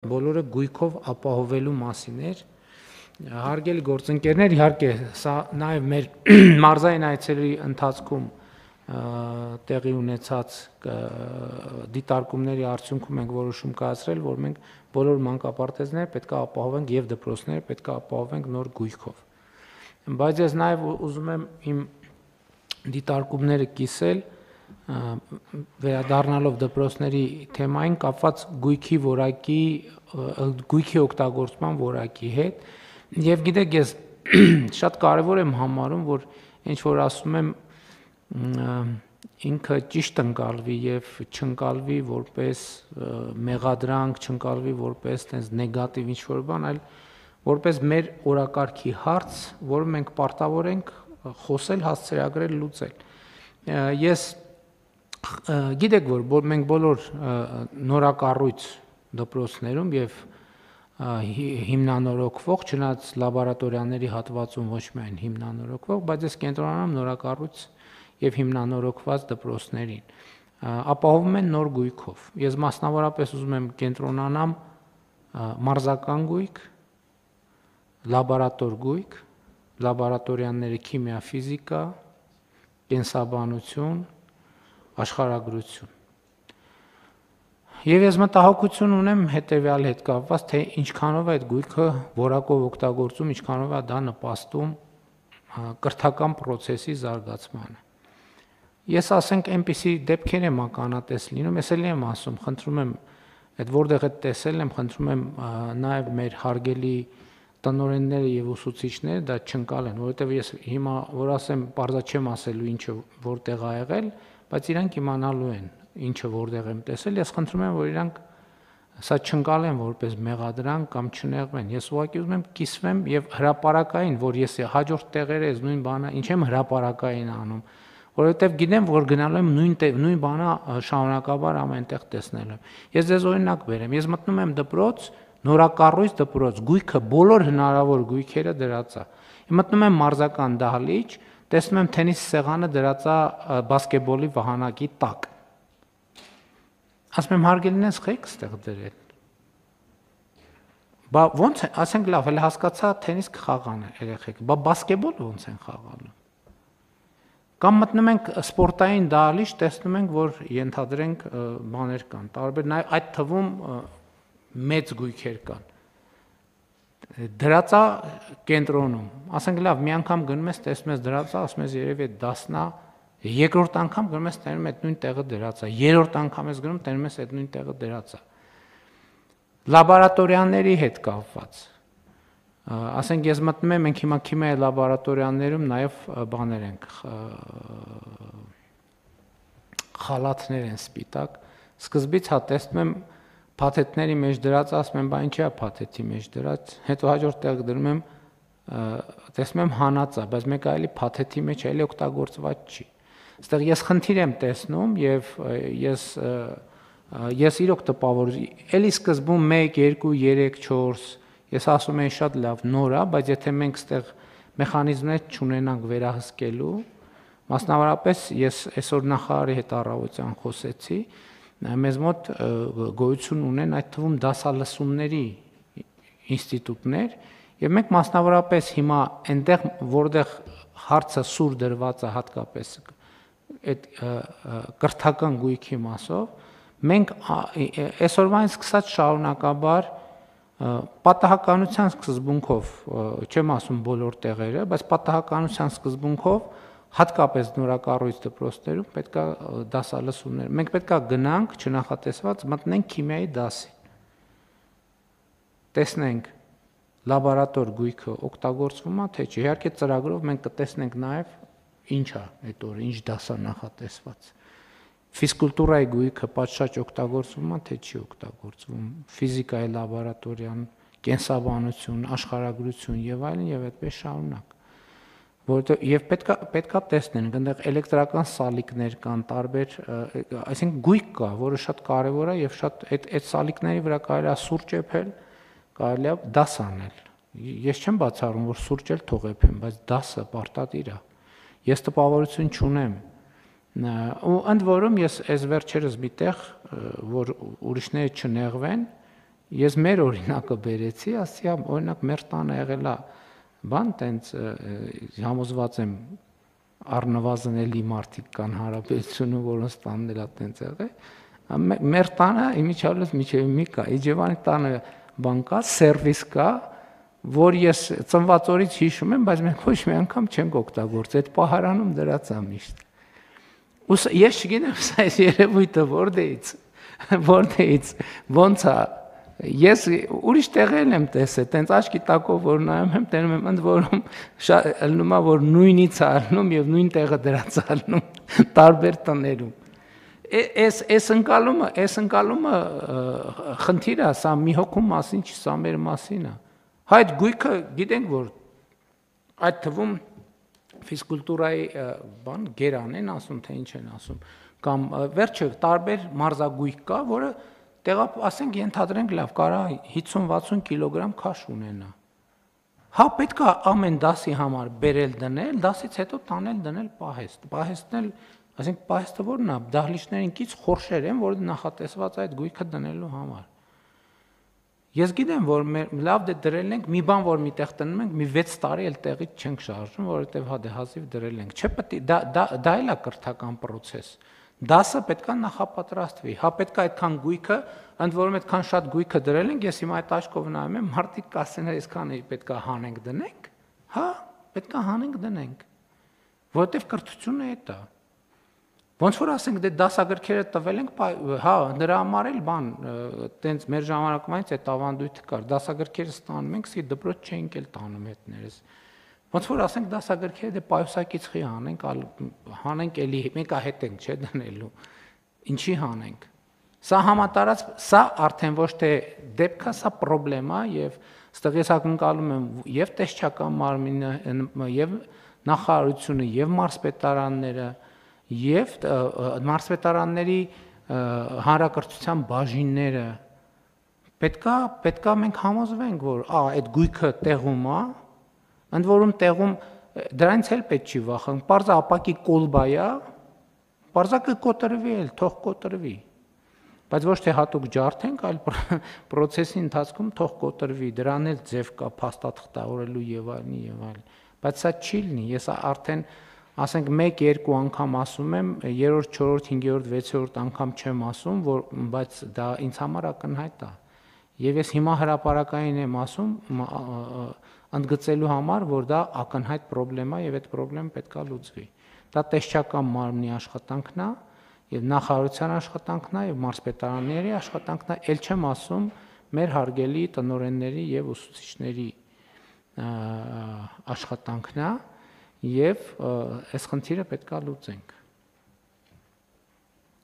Բոլորը գույքով ապահովելու մասին էր։ Հարգելի գործընկերներ, իհարկե, սա նաև մեր մարզային այցերի ընթացքում տեղի ունեցած դիտարկումների արդյունքում ենք որոշում կայացրել, որ մենք բոլոր մանկապարտեզները պետք է ապահովենք եւ դպրոցները պետք է ապահովենք նոր գույքով։ Բայց ես նաև ուզում եմ իմ դիտարկումները կիսել վերադառնալով դպրոցների թեմային կապված գույքի օգտագործման որակի հետ եւ գիտեք ես շատ կարեւոր եմ համարում որ ինչ որ ասում եմ ինքը ճիշտ ընկալվի եւ չընկալվի որպես մեղադրանք, չընկալվի որպես տես նեգատիվ ինչ որ բան, այլ որպես մեր օրակարգի հարց, որը մենք պարտավոր ենք խոսել, հասցեագրել, լուծել։ Ես գիտեք որ մենք բոլոր նորակառույց դպրոցներում եւ հիմնանորոգվող, չնայած լաբորատորիաների հատվածում ոչ միայն հիմնանորոգվող, բայց ես կենտրոնանում նորակառույց եւ հիմնանորոգված դպրոցներին ապահովում են նոր գույքով։ Ես մասնավորապես ուզում եմ կենտրոնանամ մարզական գույք, լաբորատոր գույք, լաբորատորիաների քիմիա, ֆիզիկա, կենսաբանություն, աշխարհագրություն։ Եվ ես մտահոգություն ունեմ հետեւյալ հետ կապված, թե ինչքանով է այդ գույքը որակով օգտագործում, ինչքանով է դա նպաստում կրթական process-ի զարգացմանը։ Ես ասենք այնպիսի դեպքեր եմ ականատես լինում, ես էլ եմ ասում, խնդրում եմ, այդ որտեղ է տեսել եմ, խնդրում եմ նաև մեր հարգելի տնօրենները եւ ուսուցիչները դա չընկալեն, որովհետեւ ես հիմա որ ասեմ, բարձա չեմ ասելու ինչը որտեղ ա եղել, բայց իրանք իմանալու են ինչը որտեղ եմ տեսել, ես խնդրում եմ որ իրանք սա չընկալեն որպես մեղադրանք կամ չնեղվեն։ Ես ուղղակի ուզում եմ կիսվեմ եւ հրապարակային, որ ես հաջորդ տեղերը ես նույն բանը ինչ եմ հրապարակային անում, որովհետեւ գիտեմ որ գնալու եմ նույն բանը շարունակաբար ամենտեղ տեսնելու եմ։ Ես ձեզ օրինակ բերեմ, ես մտնում եմ դպրոց, նորակառույց դպրոց, գույքը բոլոր հնարավոր գույքերը դրած է։ Մտնում եմ մարզական դահլիճ, տեսնում եմ թենիս սեղանը դրած է բասկետբոլի վահանակի տակ։ Ասում եմ հարգելին ես խեք ստեղ դրել։ Բա ո՞նց է, ասենք լավ, հələ հասկացա թենիս կխաղան երեխեք, բա բասկետբոլ ո՞նց են խաղալու։ Կամ մտնում ենք սպորտային դահլիճ, տեսնում ենք, որ ենթադրենք բաներ կան, տարբեր նաև այդ թվում մեծ գույքեր կան։ Դրածա կենտրոնում, ասենք լավ, մի անգամ գնում ես, տեսնում ես դրածա, ասում ես երևի այդ դասնա, երկրորդ անգամ գնում ես տենում այդ նույն տեղը դրածա, երրորդ անգամ ես գնում տենում ես այդ նույն տեղը դրածա։ Լաբորատորիաների հետ կապված։ Ասենք ես մտնում եմ, մենք հիմա քիմիայի լաբորատորիաներում նաև բաներ ենք, խալաթներ են սպիտակ, սկզբից հա տեսնում եմ փաթեթների մեջ դրած, ասում եմ, բա ինչի է փաթեթի մեջ դրած, հետո հաջորդ տեղ դնում եմ, տեսնում եմ հանած է, բայց մեկ այլի փաթեթի մեջ այլի օգտագործված չի։ Այստեղ ես խնդիր եմ տեսնում եւ ես իրոք տպավոր, էլի սկզբում 1, 2, 3, 4, ես ասում եմ շատ լավ նոր է, բայց եթե մենք այստեղ մեխանիզմներ չունենանք վերահսկելու, մասնավորապես ես այսօր նախարարի հետ առավոտյան խոսեցի, մեզ մոտ գոյություն ունեն այդ թվում դասալսումների ինստիտուտներ եւ մենք մասնավորապես հիմա այնտեղ որտեղ հարցը սուր դրված է հատկապես այդ կրթական գույքի մասով մենք այսօրվանից սկսած շարունակաբար պատահականության սկզբունքով չեմ ասում բոլոր տեղերը, բայց պատահականության սկզբունքով հատկապես նորակառույց դպրոցներում պետք է դասալսումներ։ Մենք պետք է գնանք չնախատեսված մտնենք քիմիայի դասին։ Տեսնենք լաբորատոր գույքը օգտագործվում է թե չէ։ Իհարկե ծրագրով մենք կտեսնենք նաև ինչ է այդ օրը, ինչ դաս է նախատեսված։ Ֆիզկուլտուրայի գույքը պատշաճ օգտագործվում է թե չի օգտագործվում։ Ֆիզիկայի լաբորատորիան, կենսաբանություն, աշխարհագրություն եւ այլն եւ այդպես շարունակ։ Որովհետեւ եւ պետքա տեսնենք, այնտեղ էլեկտրական սալիկներ կան, տարբեր, այսինքն գույք կա, որը շատ կարեւոր է եւ շատ այդ սալիկների վրա կարելի է սուրճ եփել, կարելի է դաս անել։ Ես չեմ բացառում, որ սուրճ էլ թող եփեմ, բայց դասը պարտադիր է։ Ես տպավորություն չունեմ ու ընդ որում ես այս վերջերս միտեղ որ ուրիշները չնեղվեն Ես մեր օրինակը բերեցի, ասի օրինակ մեր տանը եղել է բան տենց համոզված եմ առնվազն էլի մարդիկ կան հարաբերությունը, որոնց տանն էլ է տենց եղել։ Մեր տանը իմիջիալից միջև մի կա, Իջևանի տանը բան կա, սերվիս կա, որ ես ծնված օրից հիշում եմ, բայց մենք ոչ մի անգամ չենք օգտագործել, այդ պահարանում դրած է միշտ։ Ու ես չգիտեմ, սա այս երևույթը որտեղից ոնց է։ Ես ուրիշ տեղել եմ տեսել, տենց աչքի տակով որ նայում եմ, տենում եմ ընդ որում ելնում է որ նույնից է ելնում եւ նույն տեղը դրած է ելնում տարբեր տներում։ Այս ընկալումը խնդիր է, սա մի հոգու մասին չի, սա մեր մասին է։ Այդ գույքը գիտենք որ այդ թվում ֆիզկուլտուրայի բան գերան են ասում, թե ինչ են ասում, կամ վերջը տարբեր մարզագույք կա, որը ասենք ենթադրենք լավ, կարա 50-60 կիլոգրամ քաշ ունենա։ Հա պետք է ամեն դասի համար բերել դնել, դասից հետո տանել դնել պահեստ։ Պահեստն էլ, ասենք պահեստը որն է, դահլիճներին կից խորշեր են, որ նախատեսված այդ գույքը դնելու համար։ Ես գիտեմ, որ լավ դե դրել ենք, մի բան որ միտեղ տնում ենք, մի 6 տարի էլ տեղից չենք շարժում, որովհետև հազիվ դրել ենք։ Չէ՞ պետք է դա էլ է կրթական process։ Դասը պետք է նախապատրաստվի։ Հա պետք է այդքան գույքը, ընդ որում այդքան շատ գույքը դրել ենք, ես հիմա այդ աչքով նայում եմ, մարդիկ կասեն, այսքան պետք է հանենք դնենք։ Հա, պետք է հանենք դնենք։ Որովհետև կրթությունը այդ է։ Ոնց որ ասենք դե դասագրքերը տվել ենք, հա, նրա համար էլ բան, տենց մեր ժամանակվանից այդ ավանդույթը կար, դասագրքերը ստանում ենք, սի դպրոց չենք էլ տանում հետներս։ Ոնց որ ասենք դասագրքերը դե պայուսակից խի հանենք էլի մեկա հետ ենք, չէ՞ դնելու։ Ինչի հանենք։ Սա համատարած, սա արդեն ոչ թե դեպք է, սա պրոբլեմ է եւ ստեղ ես ակնկալում եմ եւ տեսչական մարմինը, եւ նախարարությունը, եւ մարզպետարանները, եւ մարզպետարանների հանրակրթության բաժինները պետքա մենք համոզվենք, որ այդ գույքը տեղում է, ընդ որում տեղում դրանից էլ պետք չի վախենալ, պարզա ապակի կոլբա է, պարզա կկոտրվի էլ, թող կոտրվի, բայց ոչ թե հատուկ ջարդենք, այլ process-ի ընթացքում թող կոտրվի, դրան էլ ձև կա փաստաթղթավորելու եւ այլն, բայց սա չի լինի, ես արդեն ասենք 1-2 անգամ ասում եմ, 3-րդ, 4-րդ, 5-րդ, 6-րդ անգամ չեմ ասում, բայց դա ինձ համար ակնհայտ է։ Եվ ես հիմա հրապարակային եմ ասում, ընդգծելու համար, որ դա ակնհայտ պրոբլեմ է եւ այդ պրոբլեմը պետք է լուծվի։ Դա տեսչական մարմնի աշխատանքն է, եւ նախարարության աշխատանքն է, եւ մարզպետարանների աշխատանքն է, ել չեմ ասում մեր հարգելի տնօրենների եւ ուսուցիչների աշխատանքն է։ Եվ այս խնդիրը պետք է լուծենք։